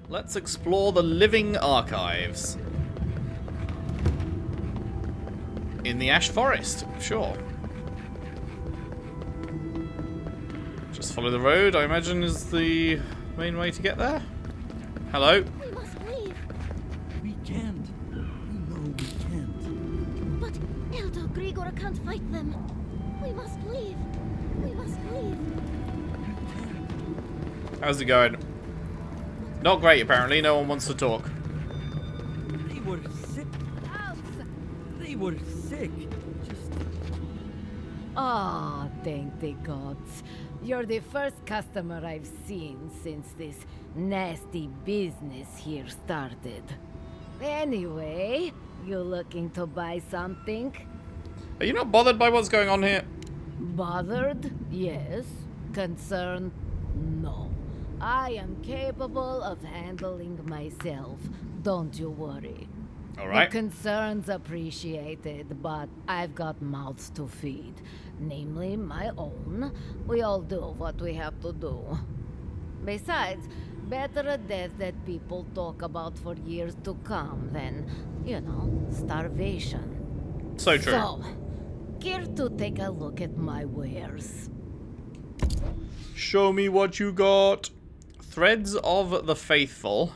Let's explore the living archives. In the Ash Forest, sure. Just follow the road, I imagine, is the main way to get there. Hello? We must leave. We can't. We know we can't. But Elder Grigor can't fight them. We must leave. We must leave. How's it going? Not great, apparently. No one wants to talk. They were sick. They were sick. Just... Ah, thank the gods. You're the first customer I've seen since this nasty business here started. Anyway, you looking to buy something? Are you not bothered by what's going on here? Bothered? Yes. Concerned? No. I am capable of handling myself. Don't you worry. Alright. The concern's appreciated, but I've got mouths to feed. Namely, my own. We all do what we have to do. Besides, better a death that people talk about for years to come than, you know, starvation. So true. So, care to take a look at my wares? Show me what you got. Threads of the Faithful.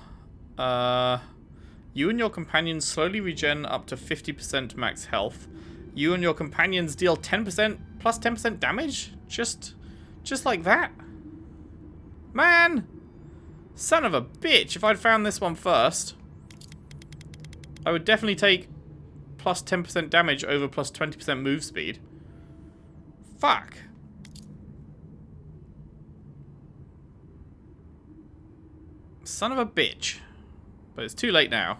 You and your companions slowly regen up to 50% max health. You and your companions deal 10% plus 10% damage? Just like that? Man! Son of a bitch. If I'd found this one first, I would definitely take plus 10% damage over plus 20% move speed. Fuck. Son of a bitch. But it's too late now.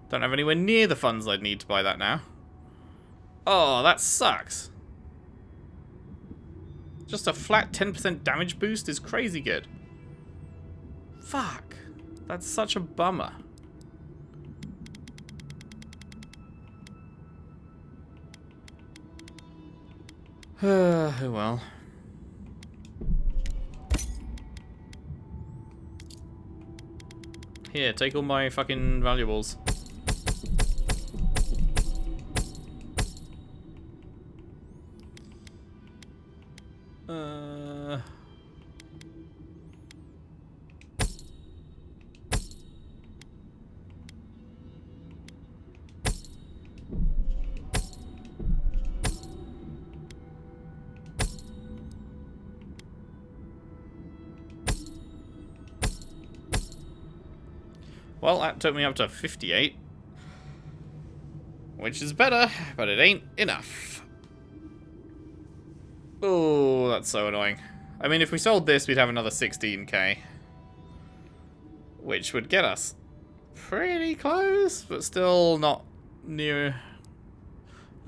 Don't have anywhere near the funds I'd need to buy that now. Oh, that sucks. Just a flat 10% damage boost is crazy good. Fuck. That's such a bummer. Oh well. Here, take all my fucking valuables. Well, that took me up to 58. Which is better, but it ain't enough. Oh, that's so annoying. I mean, if we sold this, we'd have another 16k. Which would get us pretty close, but still not near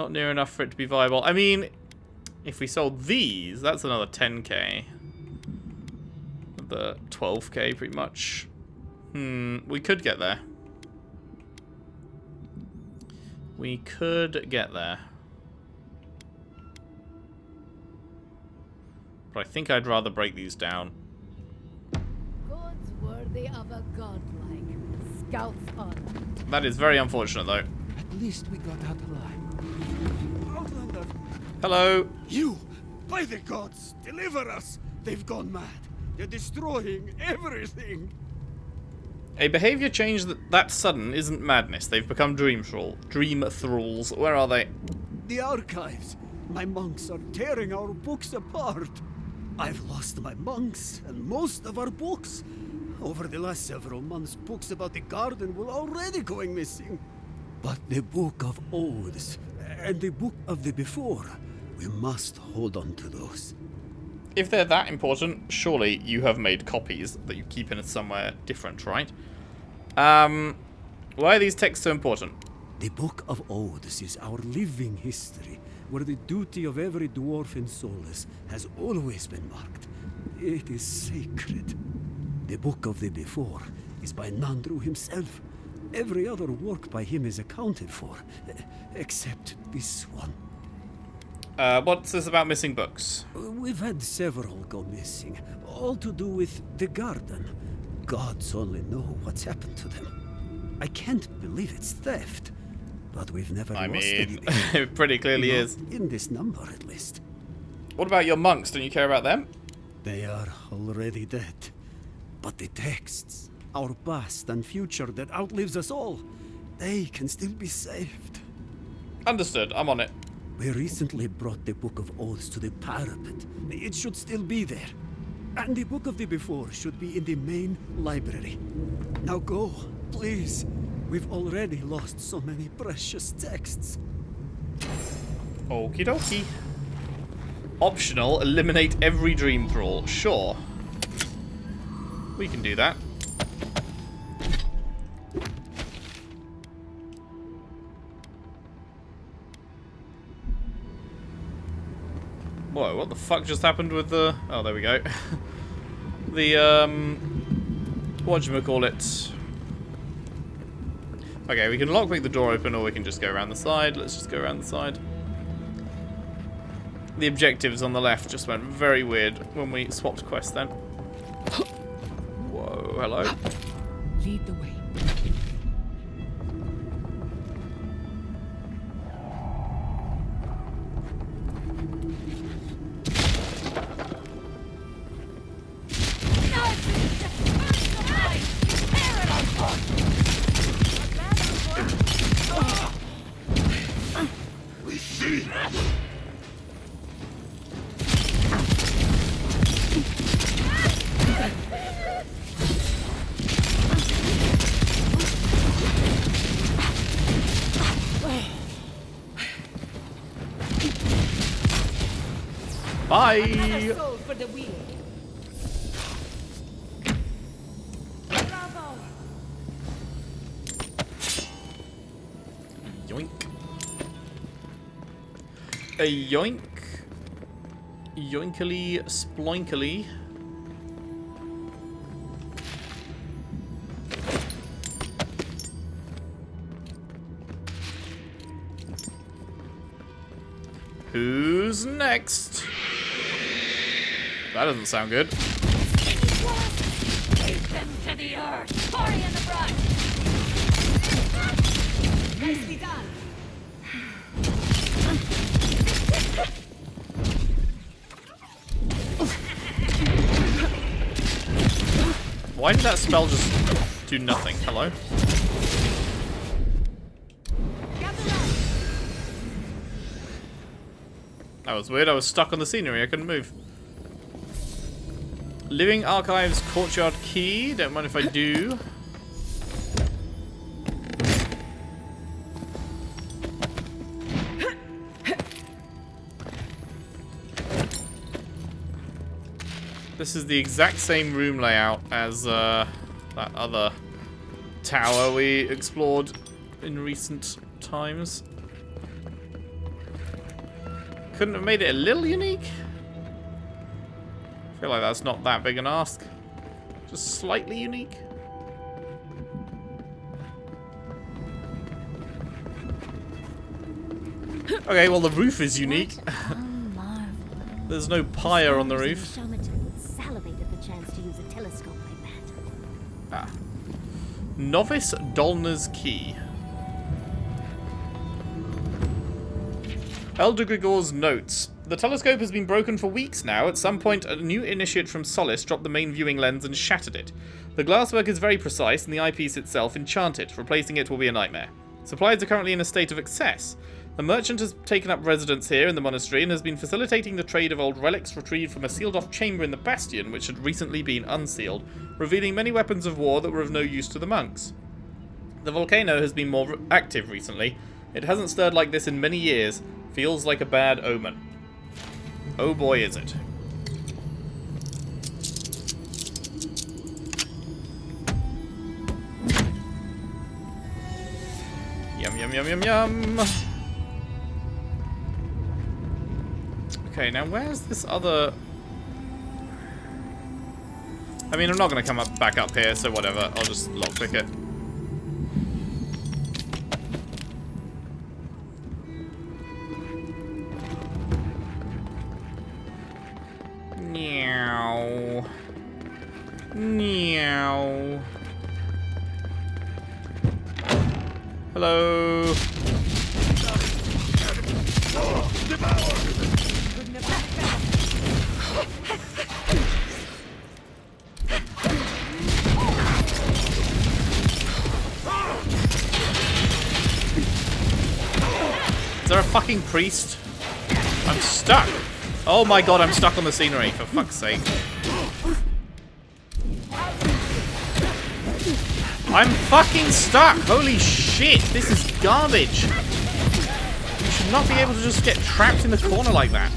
enough for it to be viable. I mean, if we sold these, that's another 10k. The 12k pretty much. We could get there. We could get there. But I think I'd rather break these down. Goods worthy of a godlike. Scout's honor. That is very unfortunate, though. At least we got out alive. Outlander! Hello. You! By the gods! Deliver us! They've gone mad. They're destroying everything. A behavior change that sudden isn't madness. They've become dream thralls. Where are they? The archives. My monks are tearing our books apart. I've lost my monks and most of our books. Over the last several months, books about the garden were already going missing. But the Book of Oaths and the Book of the Before, we must hold on to those. If they're that important, surely you have made copies that you keep in somewhere different, right? Why are these texts so important? The Book of Oaths is our living history, where the duty of every dwarf in Solus has always been marked. It is sacred. The Book of the Before is by Nandru himself. Every other work by him is accounted for, except this one. What's this about missing books? We've had several go missing, all to do with the garden. gods only know what's happened to them. I can't believe it's theft, but we've never I lost mean, anything. it pretty clearly Not is. in this number, at least. What about your monks? Don't you care about them? They are already dead. But the texts, our past and future that outlives us all, they can still be saved. Understood. I'm on it. We recently brought the Book of Oaths to the parapet. It should still be there. And the Book of the Before should be in the main library. Now go, please. We've already lost so many precious texts. Okie dokie. Optional, eliminate every dream thrall. Sure. We can do that. Whoa, what the fuck just happened with the... Oh, there we go. The, whatchamacallit. Okay, we can lockpick the door open or we can just go around the side. Let's just go around the side. The objectives on the left just went very weird when we swapped quests then. Whoa, hello. Lead the way. Bye! For the wheel. Bravo. Yoink. A yoink. Yoinkily sploinkily. Who's next? That doesn't sound good. Take them to the earth. Hurry in the brush. Nicely done. Why did that spell just do nothing? Hello? That was weird. I was stuck on the scenery. I couldn't move. Living Archives Courtyard Key. Don't mind if I do. This is the exact same room layout as that other tower we explored in recent times. Couldn't have made it a little unique? I feel like that's not that big an ask. Just slightly unique. Okay, well the roof is unique. There's no pyre on the roof. Shaman would salivate at the chance to use a telescope like that. Ah. Novice Dolner's Key. Elder Grigor's notes. The telescope has been broken for weeks now. At some point, a new initiate from Solace dropped the main viewing lens and shattered it. The glasswork is very precise and the eyepiece itself enchanted. Replacing it will be a nightmare. Supplies are currently in a state of excess. A merchant has taken up residence here in the monastery and has been facilitating the trade of old relics retrieved from a sealed-off chamber in the bastion which had recently been unsealed, revealing many weapons of war that were of no use to the monks. The volcano has been more active recently. It hasn't stirred like this in many years. Feels like a bad omen. Oh boy, is it. Yum, yum, yum, yum, yum. Okay, now where's this other... I mean, I'm not going to come back up here, so whatever. I'll just lockpick it. Meow. Hello. Is there a fucking priest? I'm stuck. Oh my god, I'm stuck on the scenery, for fuck's sake. I'm fucking stuck! Holy shit, this is garbage! You should not be able to just get trapped in the corner like that.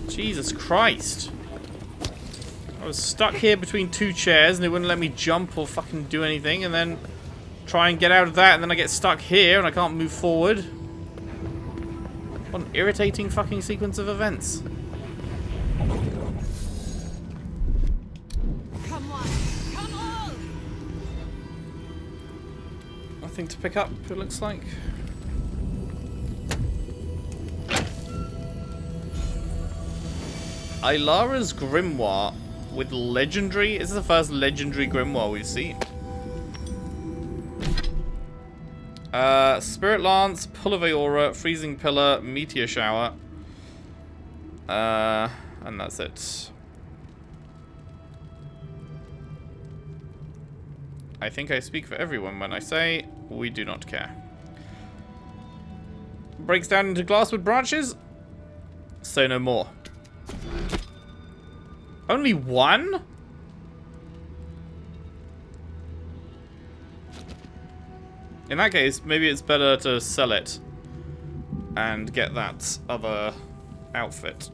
Jesus Christ. I was stuck here between two chairs and they wouldn't let me jump or fucking do anything, and then try and get out of that, and then I get stuck here and I can't move forward. What an irritating fucking sequence of events. Come on! Come on! Nothing to pick up, it looks like. Ilara's Grimoire with legendary. This is the first legendary Grimoire we've seen. Spirit Lance, Pull of Eora, Freezing Pillar, Meteor Shower. And that's it. I think I speak for everyone when I say we do not care. Breaks down into glasswood branches. Say no more. Only one? In that case, maybe it's better to sell it and get that other outfit.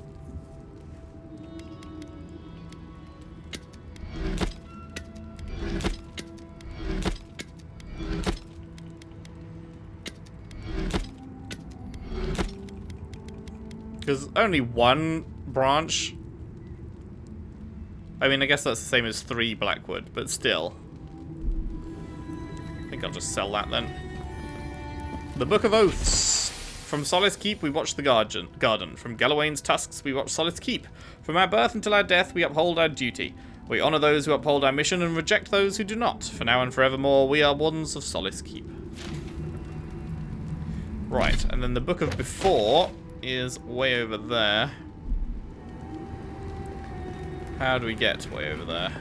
Because only one branch. I mean, I guess that's the same as 3 Blackwood, but still. I think I'll just sell that then. The Book of Oaths. From Solace Keep, we watch the garden. From Galawain's tusks, we watch Solace Keep. From our birth until our death, we uphold our duty. We honor those who uphold our mission and reject those who do not. For now and forevermore, we are wardens of Solace Keep. Right, and then the Book of Before is way over there. How do we get way over there?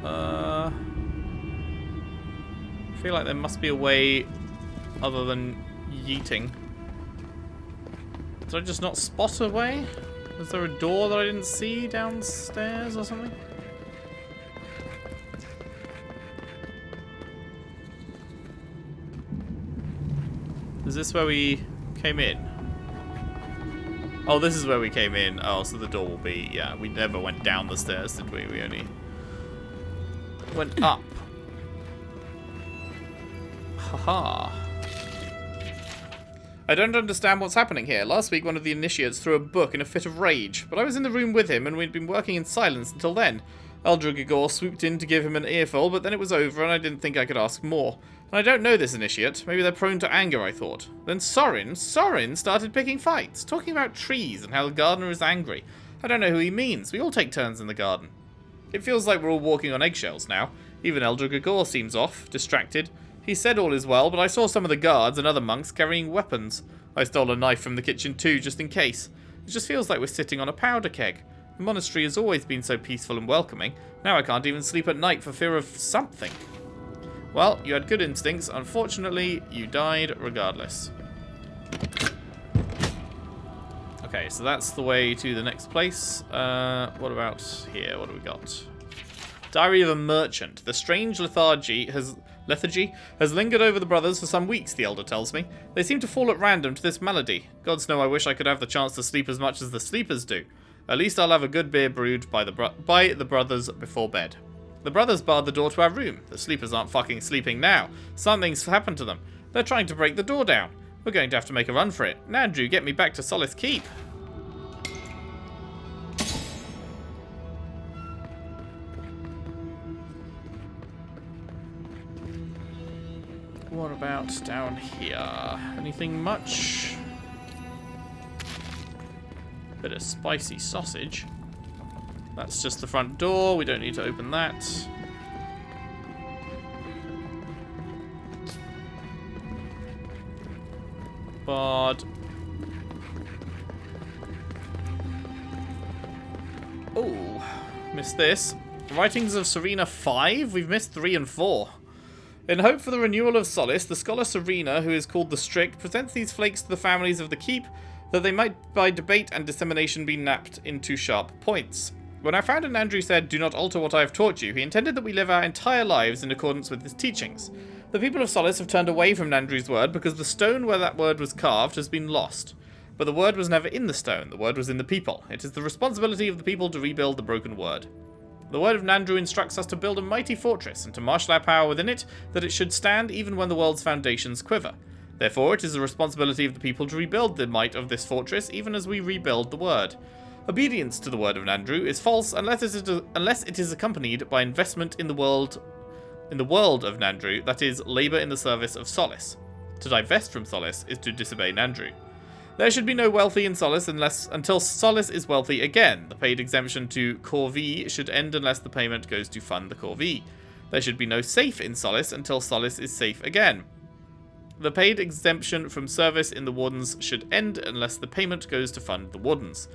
I feel like there must be a way other than yeeting. Did I just not spot a way? Is there a door that I didn't see downstairs or something? Is this where we came in? Oh, this is where we came in. Oh, so the door will be... Yeah, we never went down the stairs, did we? We only went up. Haha. I don't understand what's happening here. Last week, one of the initiates threw a book in a fit of rage, but I was in the room with him, and we'd been working in silence until then. Eldra Gagor swooped in to give him an earful, but then it was over, and I didn't think I could ask more. And I don't know this initiate. Maybe they're prone to anger, I thought. Then Sorin started picking fights, talking about trees and how the gardener is angry. I don't know who he means. We all take turns in the garden. It feels like we're all walking on eggshells now. Even Eldra Gagor seems off, distracted. He said all is well, but I saw some of the guards and other monks carrying weapons. I stole a knife from the kitchen too, just in case. It just feels like we're sitting on a powder keg. The monastery has always been so peaceful and welcoming. Now I can't even sleep at night for fear of something. Well, you had good instincts. Unfortunately, you died regardless. Okay, so that's the way to the next place. What about here? What do we got? Diary of a Merchant. The strange lethargy has lingered over the brothers for some weeks, the elder tells me. They seem to fall at random to this malady. Gods know I wish I could have the chance to sleep as much as the sleepers do. At least I'll have a good beer brewed by the brothers before bed. The brothers barred the door to our room. The sleepers aren't fucking sleeping now. Something's happened to them. They're trying to break the door down. We're going to have to make a run for it. Nandrew, get me back to Solace Keep. What about down here? Anything much? Bit of spicy sausage. That's just the front door. We don't need to open that. But oh, missed this. Writings of Serena 5. We've missed 3 and 4. In hope for the renewal of Solace, the scholar Serena, who is called the Strict, presents these flakes to the families of the Keep, that they might by debate and dissemination be napped into sharp points. When our founder Nandrew said, "Do not alter what I have taught you," he intended that we live our entire lives in accordance with his teachings. The people of Solace have turned away from Nandrew's word because the stone where that word was carved has been lost. But the word was never in the stone, the word was in the people. It is the responsibility of the people to rebuild the broken word. The word of Nandrew instructs us to build a mighty fortress and to marshal our power within it, that it should stand even when the world's foundations quiver. Therefore, it is the responsibility of the people to rebuild the might of this fortress, even as we rebuild the word. Obedience to the word of Nandrew is false unless it is accompanied by investment in the world of Nandrew, that is, labour in the service of Solace. To divest from Solace is to disobey Nandrew. There should be no wealthy in Solace until Solace is wealthy again. The paid exemption to Corvée should end unless the payment goes to fund the Corvée. There should be no safe in Solace until Solace is safe again. The paid exemption from service in the Wardens should end unless the payment goes to fund the Wardens.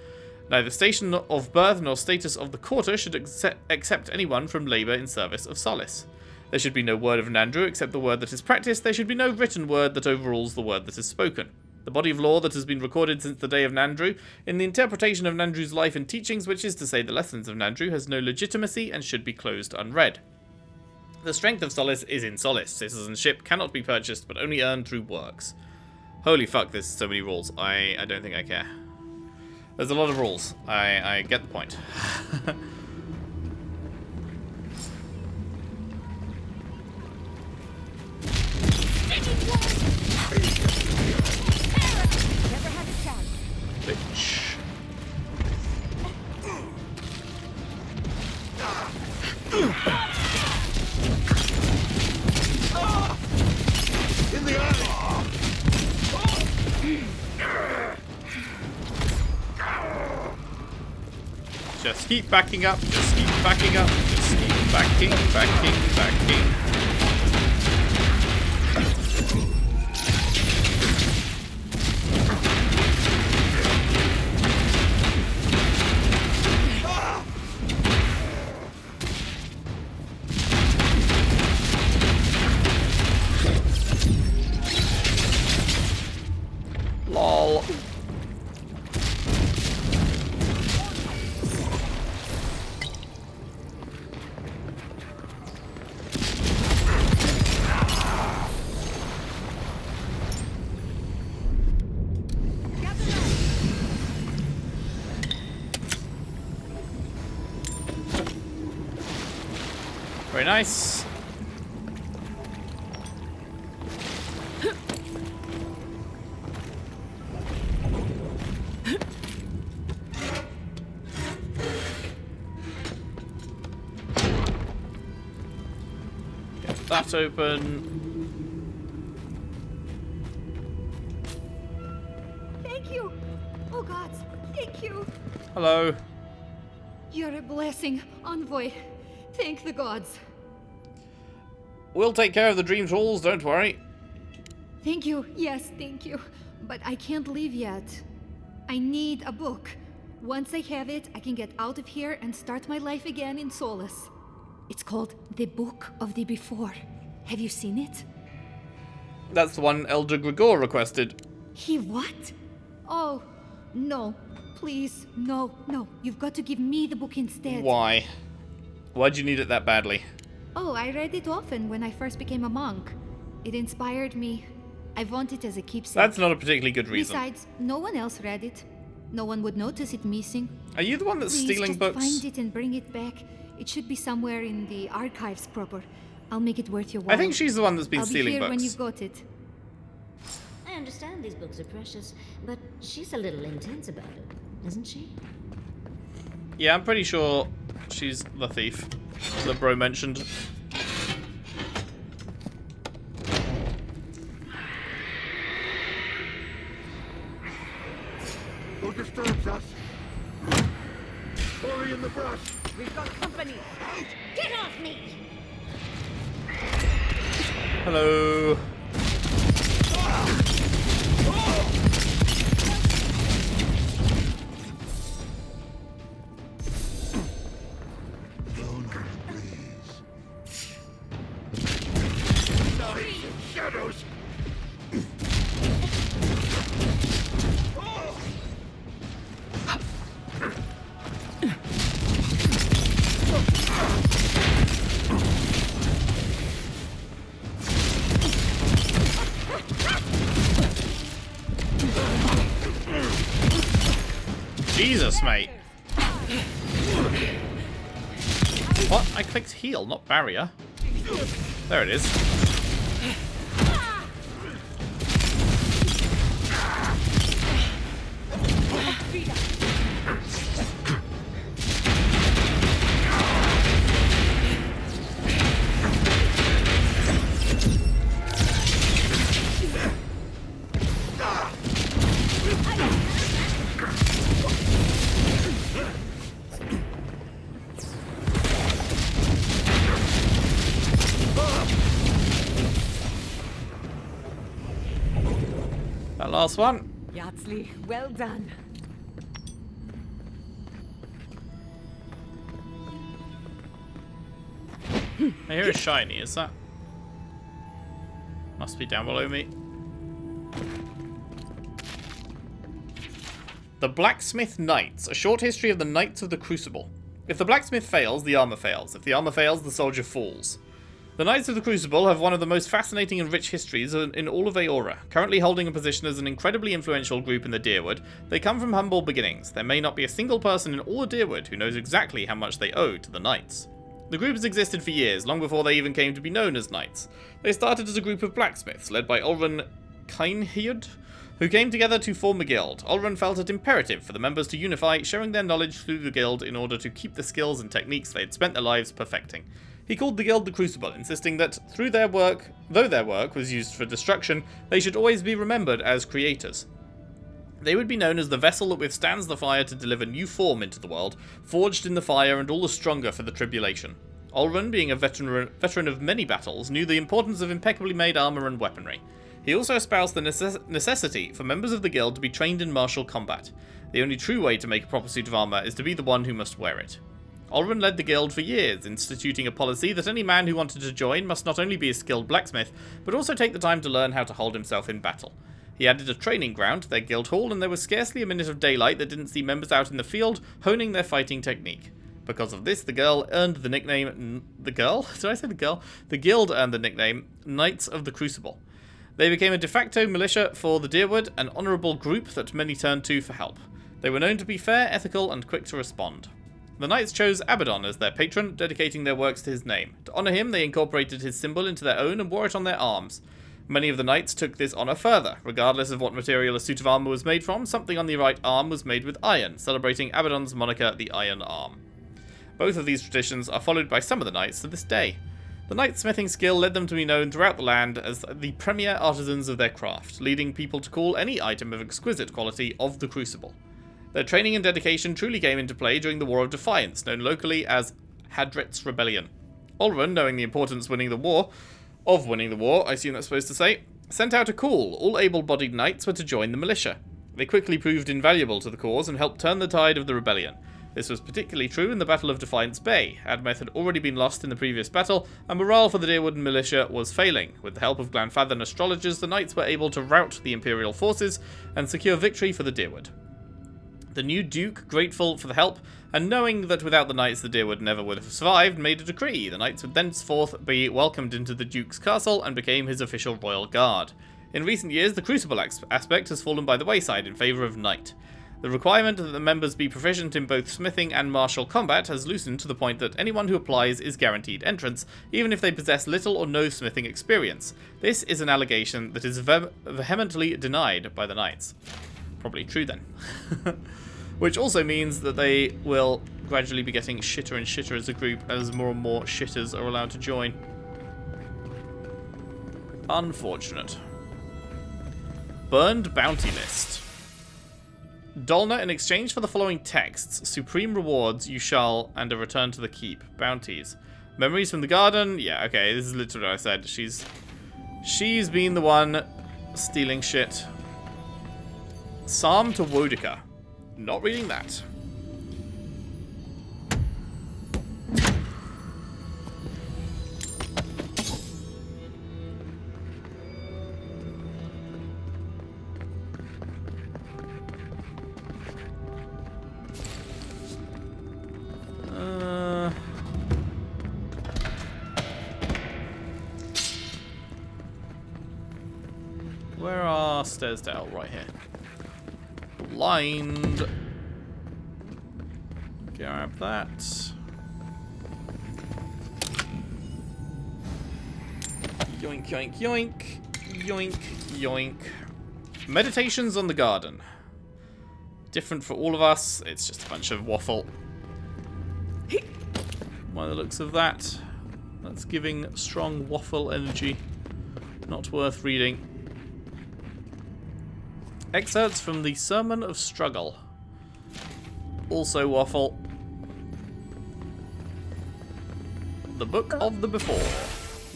Neither station of birth nor status of the quarter should accept anyone from labour in service of Solace. There should be no word of Nandrew except the word that is practiced. There should be no written word that overrules the word that is spoken. The body of law that has been recorded since the day of Nandrew, in the interpretation of Nandrew's life and teachings, which is to say the lessons of Nandrew, has no legitimacy and should be closed unread. The strength of Solace is in Solace. Citizenship cannot be purchased, but only earned through works. Holy fuck, there's so many rules. I don't think I care. There's a lot of rules. I get the point. Bitch. In the alley! Just keep backing up, just keep backing up, just keep backing. Lol. Very nice. Get that open. Thank you. Oh gods, thank you. Hello. You're a blessing, envoy. Thank the gods. We'll take care of the dream trolls, don't worry. Thank you. Yes, thank you. But I can't leave yet. I need a book. Once I have it, I can get out of here and start my life again in Solace. It's called The Book of the Before. Have you seen it? That's the one Elder Gregor requested. He what? Oh, no. Please, no. You've got to give me the book instead. Why? Why'd you need it that badly? Oh, I read it often when I first became a monk. It inspired me. I want it as a keepsake. That's not a particularly good reason. Besides, no one else read it. No one would notice it missing. Are you the one that's Please, stealing just books? find it and bring it back. It should be somewhere in the archives proper. I'll make it worth your while. I think she's the one that's been I'll be stealing here books. when you've got it. I understand these books are precious, but she's a little intense about it, isn't she? Yeah, I'm pretty sure she's the thief that Bro mentioned. Who disturbs us? Hurry in the brush! We've got company. Get off me! Hello. Shadows! Jesus, mate. What? I clicked heal, not barrier. There it is. That last one. Yatzli, well done. I hear a shiny, is that? Must be down below me. The Blacksmith Knights, a short history of the Knights of the Crucible. If the blacksmith fails, the armor fails. If the armor fails, the soldier falls. The Knights of the Crucible have one of the most fascinating and rich histories in all of Eora. Currently holding a position as an incredibly influential group in the Deerwood, they come from humble beginnings. There may not be a single person in all the Deerwood who knows exactly how much they owe to the Knights. The group has existed for years, long before they even came to be known as Knights. They started as a group of blacksmiths, led by Ulrun Kynhiud, who came together to form a guild. Ulrun felt it imperative for the members to unify, sharing their knowledge through the guild in order to keep the skills and techniques they had spent their lives perfecting. He called the guild the Crucible, insisting that though their work was used for destruction, they should always be remembered as creators. They would be known as the vessel that withstands the fire to deliver new form into the world, forged in the fire and all the stronger for the tribulation. Ulrun, being a veteran of many battles, knew the importance of impeccably made armor and weaponry. He also espoused the necessity for members of the guild to be trained in martial combat. The only true way to make a proper suit of armor is to be the one who must wear it. Ulrun led the guild for years, instituting a policy that any man who wanted to join must not only be a skilled blacksmith, but also take the time to learn how to hold himself in battle. He added a training ground to their guild hall, and there was scarcely a minute of daylight that didn't see members out in the field honing their fighting technique. Because of this, the guild earned the nickname... The guild earned the nickname Knights of the Crucible. They became a de facto militia for the Deerwood, an honourable group that many turned to for help. They were known to be fair, ethical, and quick to respond. The Knights chose Abaddon as their patron, dedicating their works to his name. To honour him, they incorporated his symbol into their own and wore it on their arms. Many of the Knights took this honour further. Regardless of what material a suit of armour was made from, something on the right arm was made with iron, celebrating Abaddon's moniker, the Iron Arm. Both of these traditions are followed by some of the Knights to this day. The Knight's smithing skill led them to be known throughout the land as the premier artisans of their craft, leading people to call any item of exquisite quality of the Crucible. Their training and dedication truly came into play during the War of Defiance, known locally as Hadret's Rebellion. Ulrun, knowing the importance of winning the war, I assume that's supposed to say, sent out a call. All able-bodied knights were to join the militia. They quickly proved invaluable to the cause and helped turn the tide of the rebellion. This was particularly true in the Battle of Defiance Bay. Admeth had already been lost in the previous battle, and morale for the Deerwood militia was failing. With the help of Glanfathan astrologers, the knights were able to rout the Imperial forces and secure victory for the Deerwood. The new Duke, grateful for the help, and knowing that without the knights the Deerwood never would have survived, made a decree. The knights would thenceforth be welcomed into the Duke's castle and became his official royal guard. In recent years, the Crucible aspect has fallen by the wayside in favour of knight. The requirement that the members be proficient in both smithing and martial combat has loosened to the point that anyone who applies is guaranteed entrance, even if they possess little or no smithing experience. This is an allegation that is vehemently denied by the knights. Probably true then. Which also means that they will gradually be getting shitter and shitter as a group as more and more shitters are allowed to join. Unfortunate. Burned bounty list. Dolna, in exchange for the following texts: supreme rewards you shall, and a return to the keep. Bounties. Memories from the garden. Yeah, okay, this is literally what I said. She's been the one stealing shit. Psalm to Wodica. Not reading that. Where are stairs down? Right here. Blind. Grab that. Yoink, yoink, yoink. Yoink, yoink. Meditations on the garden. Different for all of us. It's just a bunch of waffle. By the looks of that, that's giving strong waffle energy. Not worth reading. Excerpts from the Sermon of Struggle. Also waffle. The Book of the Before.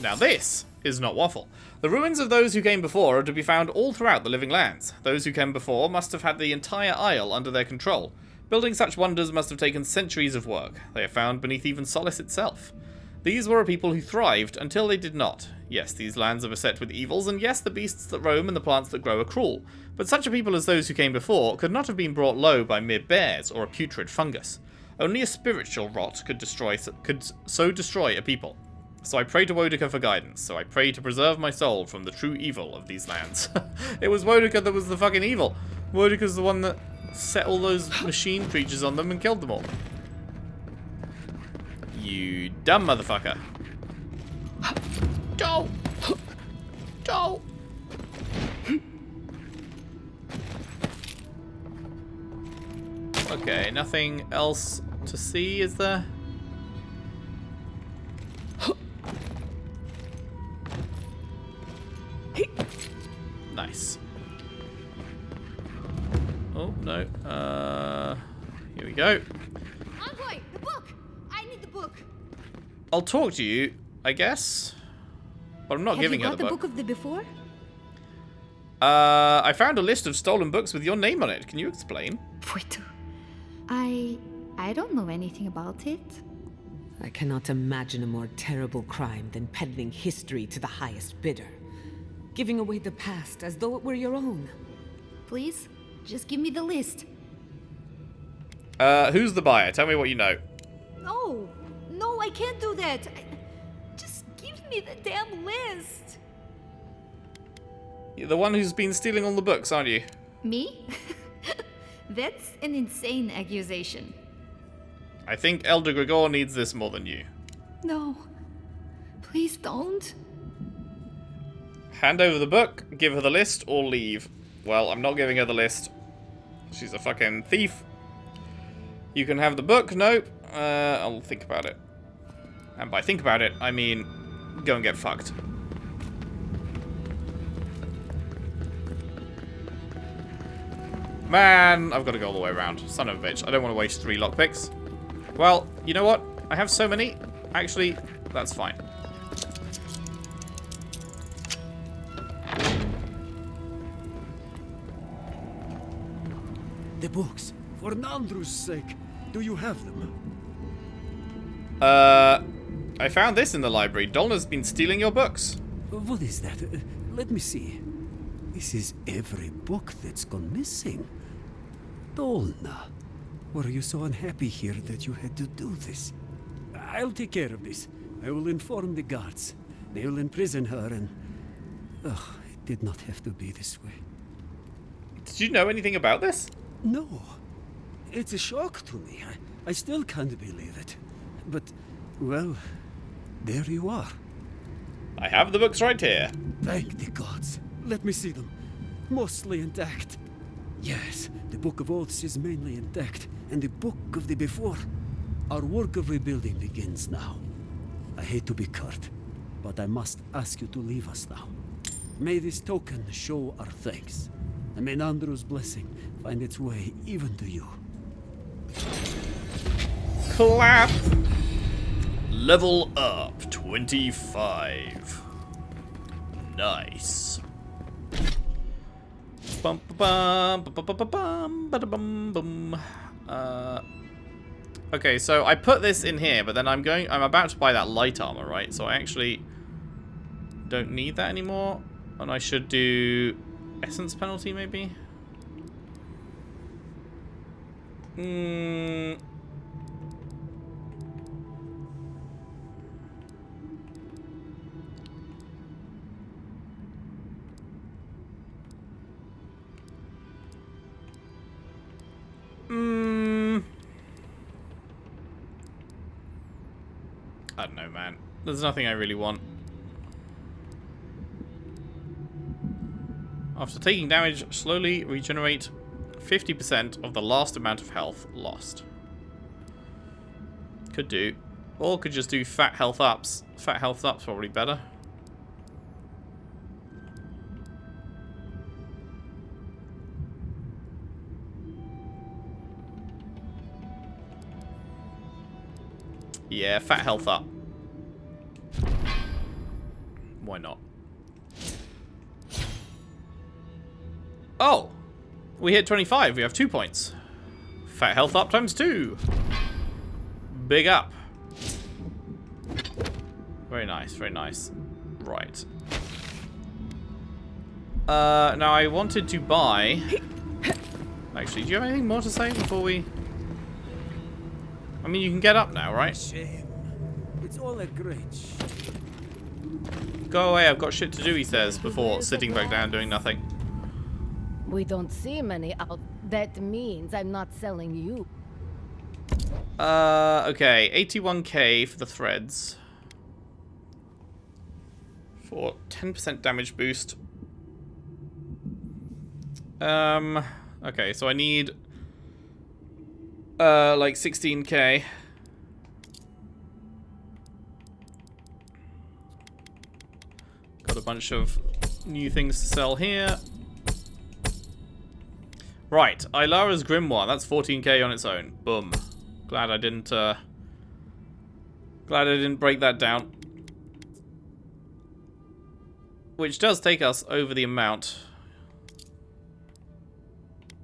Now this is not waffle. The ruins of those who came before are to be found all throughout the living lands. Those who came before must have had the entire isle under their control. Building such wonders must have taken centuries of work. They are found beneath even Solace itself. These were a people who thrived until they did not. Yes, these lands are beset with evils, and yes, the beasts that roam and the plants that grow are cruel. But such a people as those who came before could not have been brought low by mere bears or a putrid fungus. Only a spiritual rot could so destroy a people. So I pray to Wodica for guidance. So I pray to preserve my soul from the true evil of these lands. It was Wodica that was the fucking evil. Wodica's the one that set all those machine creatures on them and killed them all. You dumb motherfucker. Don't. Don't. Okay, nothing else to see, is there? Nice. Oh, no. Here we go. Envoy, the book! I need the book. I'll talk to you, I guess. But I'm not giving her the book. Have you got the book of the before? I found a list of stolen books with your name on it. Can you explain? Wait. I don't know anything about it. I cannot imagine a more terrible crime than peddling history to the highest bidder. Giving away the past as though it were your own. Please, just give me the list. Who's the buyer? Tell me what you know. No, I can't do that. Just give me the damn list. You're the one who's been stealing all the books, aren't you? Me? That's an insane accusation. I think Elder Gregor needs this more than you. No. Please don't. Hand over the book, give her the list, or leave. Well, I'm not giving her the list. She's a fucking thief. You can have the book. Nope. I'll think about it. And by think about it, I mean go and get fucked. Man, I've got to go all the way around. Son of a bitch. I don't want to waste 3 lockpicks. Well, you know what? I have so many. Actually, that's fine. The books. For Nandru's sake. Do you have them? I found this in the library. Dolna's been stealing your books. What is that? Let me see. This is every book that's gone missing. Dolna, were you so unhappy here that you had to do this? I'll take care of this. I will inform the guards. They will imprison her and... Ugh, it did not have to be this way. Did you know anything about this? No. It's a shock to me. I still can't believe it. But, well, there you are. I have the books right here. Thank the gods. Let me see them. Mostly intact. Yes, the Book of Oaths is mainly intact, and the Book of the Before. Our work of rebuilding begins now. I hate to be curt, but I must ask you to leave us now. May this token show our thanks, and may Nandru's blessing find its way even to you. Clap! Level up 25. Nice. Bum bum bum bum bum bum bum bum. Okay, so I put this in here, but then I'm about to buy that light armor, right? So I actually don't need that anymore, and I should do essence penalty maybe. I don't know, man. There's nothing I really want. After taking damage, slowly regenerate 50% of the last amount of health lost. Could do. Or could just do fat health ups. Fat health ups probably better. Yeah, fat health up. Why not? Oh! We hit 25. We have 2 points. Fat health up times 2. Big up. Very nice, very nice. Right. Now I wanted to buy... Actually, do you have anything more to say before we... I mean, you can get up now, right? Shame. It's all a great shame. Go away, I've got shit to do, he says, before sitting back down doing nothing. We don't see many out. That means I'm not selling you. Okay, 81k for the threads. For 10% damage boost. Okay, so I need like 16k. Got a bunch of new things to sell here. Right, Ilara's Grimoire. That's 14k on its own. Boom. Glad I didn't break that down. Which does take us over the amount.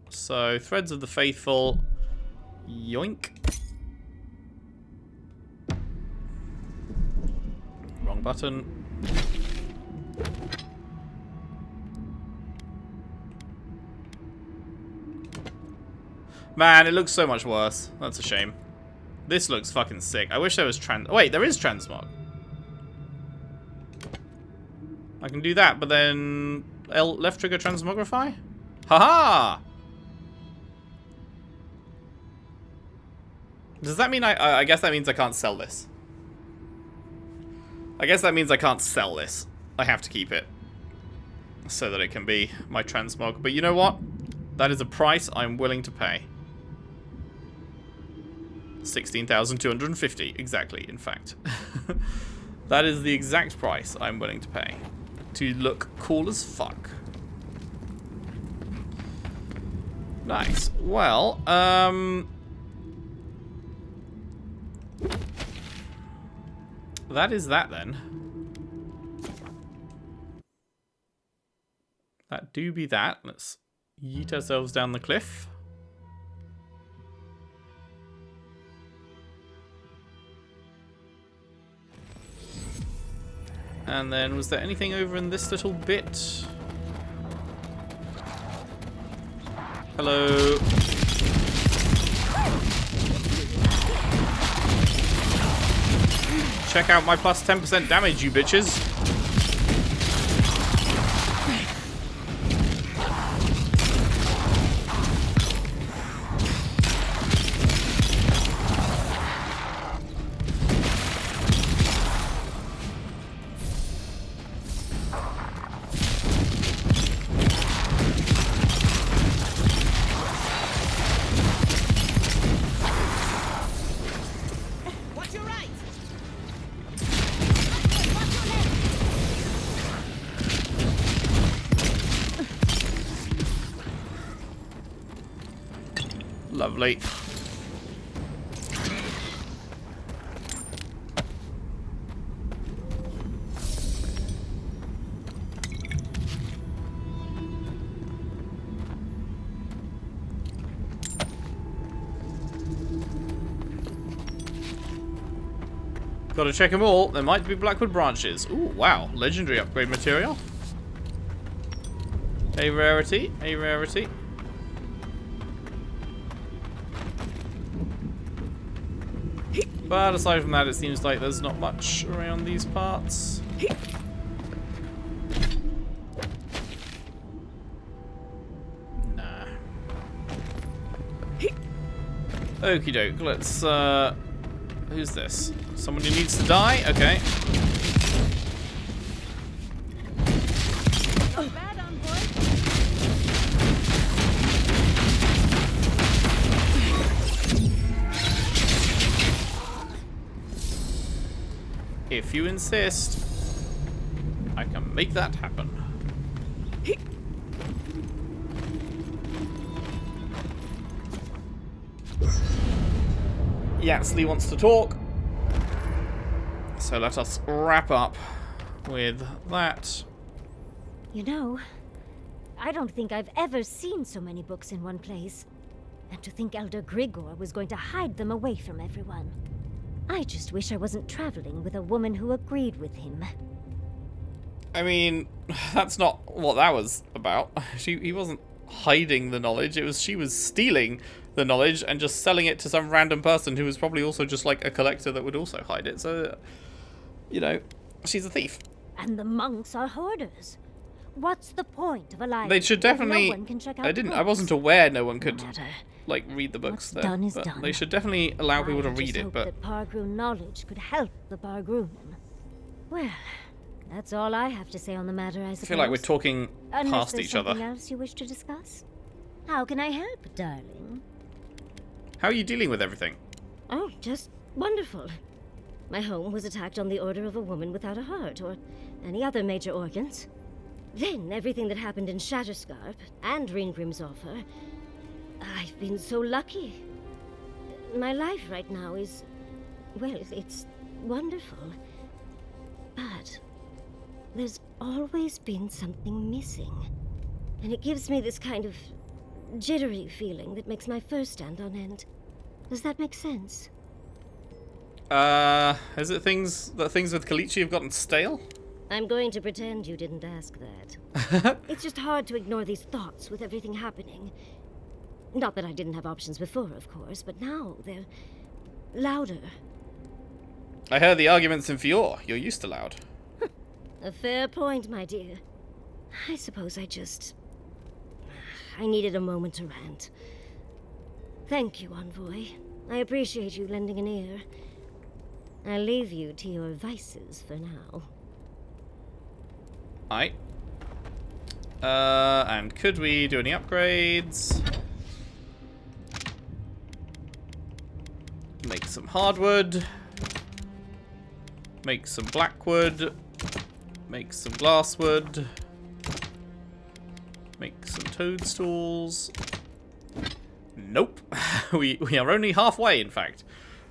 So, Threads of the Faithful. Yoink. Wrong button. Man, it looks so much worse. That's a shame. This looks fucking sick. I wish there was wait, there is transmog. I can do that, but then left trigger transmogrify? Haha! Does that mean I guess that means I can't sell this. I guess that means I can't sell this. I have to keep it. So that it can be my transmog. But you know what? That is a price I'm willing to pay. 16,250. Exactly, in fact. That is the exact price I'm willing to pay. To look cool as fuck. Nice. Well, that is that then. That do be that. Let's yeet ourselves down the cliff. And then, was there anything over in this little bit? Hello. Check out my plus 10% damage, you bitches. Lovely. Gotta check them all. There might be Blackwood branches. Ooh, wow. Legendary upgrade material. A rarity. A rarity. But aside from that, it seems like there's not much around these parts. Nah. Okie doke. Let's, who's this? Someone who needs to die? Okay. If you insist, I can make that happen. Yatsley wants to talk. So let us wrap up with that. You know, I don't think I've ever seen so many books in one place. And to think Elder Grigor was going to hide them away from everyone. I just wish I wasn't traveling with a woman who agreed with him. I mean, that's not what that was about. He wasn't hiding the knowledge. It was she was stealing the knowledge and just selling it to some random person who was probably also just like a collector that would also hide it. So, you know, she's a thief. And the monks are hoarders. What's the point of alliance? They should definitely. No one can check out I wasn't aware no one could No matter. like read the books there. Done is but done. they should definitely allow people to I read just it. hope But that Pargroon knowledge could help the Pargroonen. Well, that's all I have to say on the matter, I suppose. I feel like we're talking Unless past there's each other. something else you wish to discuss? How can I help, darling? How are you dealing with everything? Oh, just wonderful. My home was attacked on the order of a woman without a heart or any other major organs. Then everything that happened in Shatterscarp and Ringrim's offer. I've been so lucky. My life right now is, well, it's wonderful. But there's always been something missing. And it gives me this kind of jittery feeling that makes my fur stand on end. Does that make sense? Is it things with Kalichi have gotten stale? I'm going to pretend you didn't ask that. It's just hard to ignore these thoughts with everything happening. Not that I didn't have options before, of course, but now they're louder. I heard the arguments in Fior. You're used to loud. A fair point, my dear. I suppose I needed a moment to rant. Thank you, Envoy. I appreciate you lending an ear. I'll leave you to your vices for now. Aight. And could we do any upgrades? Make some hardwood. Make some blackwood. Make some glasswood. Make some toadstools. Nope. we are only halfway, in fact.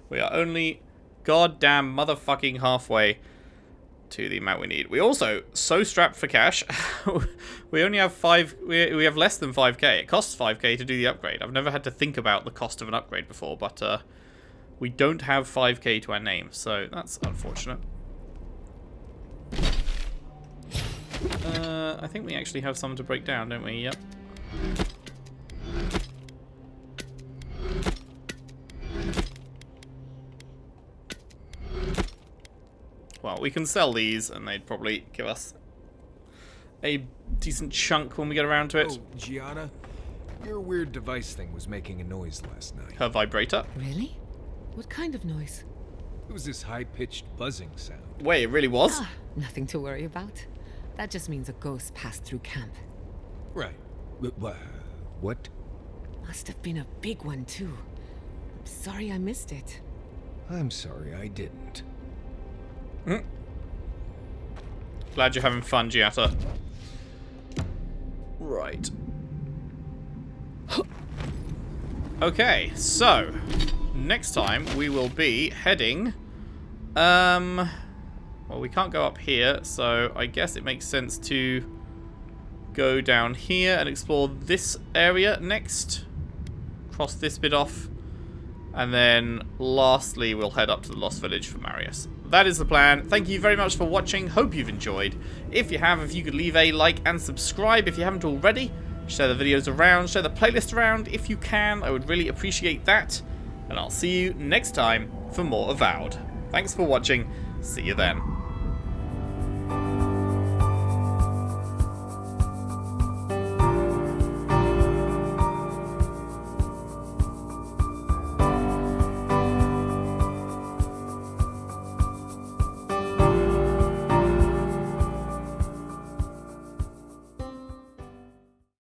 We are only goddamn motherfucking halfway to the amount we need. We also so strapped for cash. We only have we have less than 5k. It costs 5k to do the upgrade. I've never had to think about the cost of an upgrade before, but we don't have 5k to our name, so that's unfortunate. I think we actually have some to break down, don't we? Yep. Well, we can sell these, and they'd probably give us a decent chunk when we get around to it. Oh, Gianna, your weird device thing was making a noise last night. Her vibrator. Really? What kind of noise? It was this high-pitched buzzing sound. Wait, it really was? Ah, nothing to worry about. That just means a ghost passed through camp. Right. What? Must have been a big one, too. I'm sorry I missed it. I'm sorry I didn't. Glad you're having fun, Giatta. Right. Okay, so next time we will be heading well, we can't go up here, so I guess it makes sense to go down here and explore this area next. Cross this bit off. And then lastly we'll head up to the Lost Village for Marius. That is the plan. Thank you very much for watching. Hope you've enjoyed. If you have, if you could leave a like and subscribe if you haven't already. Share the videos around, share the playlist around if you can. I would really appreciate that. And I'll see you next time for more Avowed. Thanks for watching. See you then.